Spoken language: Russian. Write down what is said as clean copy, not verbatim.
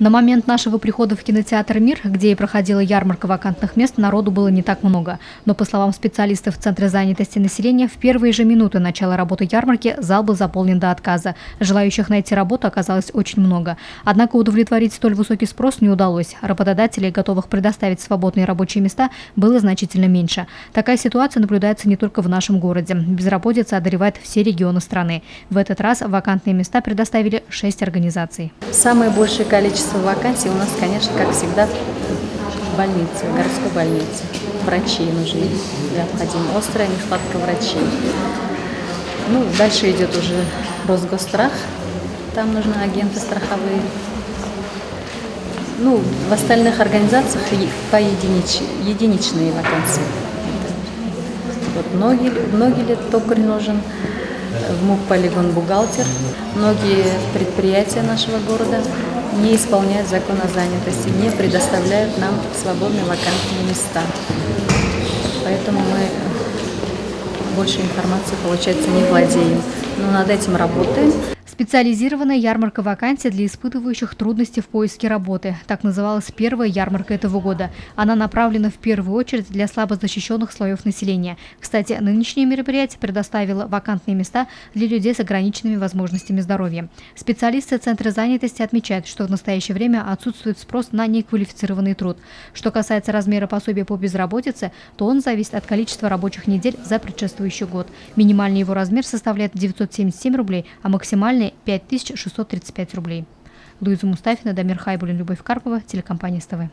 На момент нашего прихода в кинотеатр «Мир», где и проходила ярмарка вакантных мест, народу было не так много. Но, по словам специалистов Центра занятости населения, в первые же минуты начала работы ярмарки зал был заполнен до отказа. Желающих найти работу оказалось очень много. Однако удовлетворить столь высокий спрос не удалось. Работодателей, готовых предоставить свободные рабочие места, было значительно меньше. Такая ситуация наблюдается не только в нашем городе. Безработица одолевает все регионы страны. В этот раз вакантные места предоставили 6 организаций. Самое большее количество вакансий у нас, конечно, как всегда, в больнице, в городской больнице. Врачей нужны, необходима острая нехватка врачей. Дальше идет уже Росгосстрах, там нужны агенты страховые. В остальных организациях единичные вакансии. Многие лет токарь нужен. В МУП «Полигон» бухгалтер. Многие предприятия нашего города не исполняют закон о занятости, не предоставляют нам свободные вакантные места. Поэтому мы больше информации, получается, не владеем. Но над этим работаем. Специализированная ярмарка вакансий для испытывающих трудности в поиске работы. Так называлась первая ярмарка этого года. Она направлена в первую очередь для слабозащищенных слоев населения. Кстати, нынешнее мероприятие предоставило вакантные места для людей с ограниченными возможностями здоровья. Специалисты Центра занятости отмечают, что в настоящее время отсутствует спрос на неквалифицированный труд. Что касается размера пособия по безработице, то он зависит от количества рабочих недель за предшествующий год. Минимальный его размер составляет 977 рублей, а максимальный 5635 рублей. Луиза Мустафина, Дамир Хайбулин, Любовь Карпова, телекомпания СТВ.